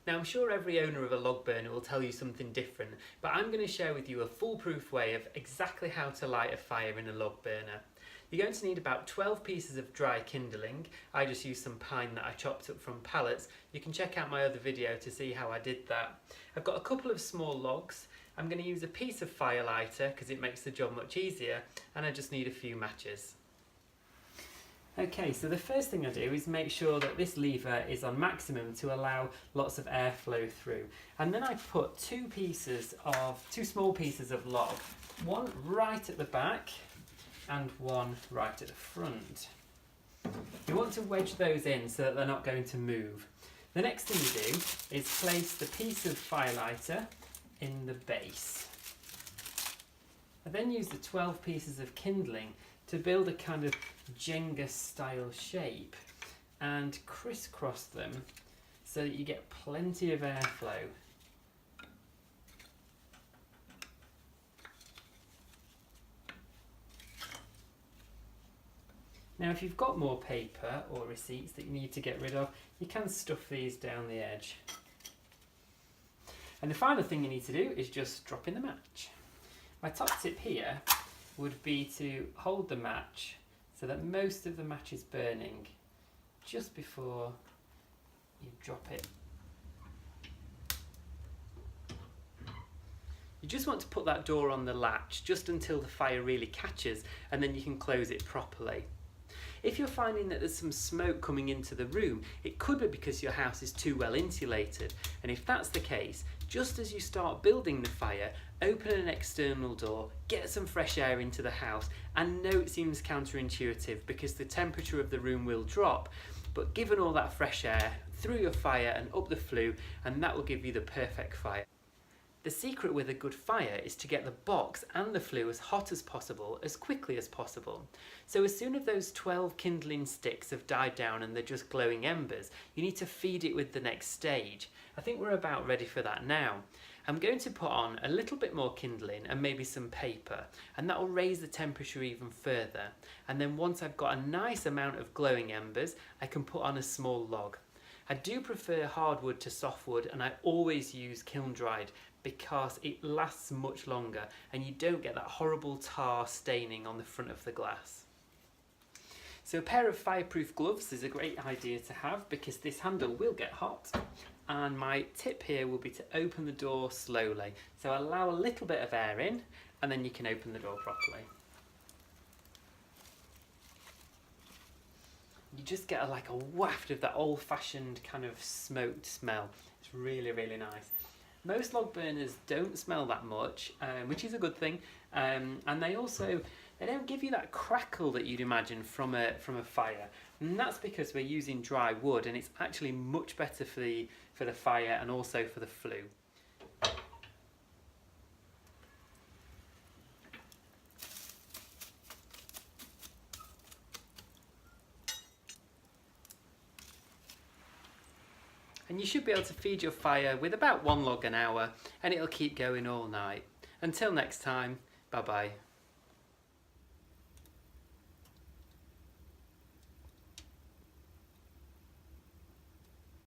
Now I'm sure every owner of a log burner will tell you something different, but I'm going to share with you a foolproof way of exactly how to light a fire in a log burner. You're going to need about 12 pieces of dry kindling. I just used some pine that I chopped up from pallets. You can check out my other video to see how I did that. I've got a couple of small logs. I'm going to use a piece of fire lighter because it makes the job much easier, and I just need a few matches. Okay, so the first thing I do is make sure that this lever is on maximum to allow lots of airflow through. And then I put two small pieces of log, one right at the back and one right at the front. You want to wedge those in so that they're not going to move. The next thing you do is place the piece of firelighter in the base. I then use the 12 pieces of kindling to build a kind of Jenga style shape and crisscross them so that you get plenty of airflow. Now if you've got more paper or receipts that you need to get rid of, you can stuff these down the edge. And the final thing you need to do is just drop in the match. My top tip here would be to hold the match so that most of the match is burning just before you drop it. You just want to put that door on the latch just until the fire really catches, and then you can close it properly. If you're finding that there's some smoke coming into the room, it could be because your house is too well insulated, and if that's the case, just as you start building the fire, open an external door, get some fresh air into the house. And no, it seems counterintuitive because the temperature of the room will drop, but given all that fresh air through your fire and up the flue, and that will give you the perfect fire. The secret with a good fire is to get the box and the flue as hot as possible, as quickly as possible. So as soon as those 12 kindling sticks have died down and they're just glowing embers, you need to feed it with the next stage. I think we're about ready for that now. I'm going to put on a little bit more kindling and maybe some paper, and that will raise the temperature even further. And then once I've got a nice amount of glowing embers, I can put on a small log. I do prefer hardwood to softwood, and I always use kiln dried because it lasts much longer and you don't get that horrible tar staining on the front of the glass. So a pair of fireproof gloves is a great idea to have because this handle will get hot, and my tip here will be to open the door slowly. So allow a little bit of air in and then you can open the door properly. You just get like a waft of that old-fashioned kind of smoked smell. It's really, really nice. Most log burners don't smell that much, which is a good thing, and they don't give you that crackle that you'd imagine from a fire, and that's because we're using dry wood, and it's actually much better for the fire and also for the flue. And you should be able to feed your fire with about 1 log an hour, and it'll keep going all night. Until next time, bye bye.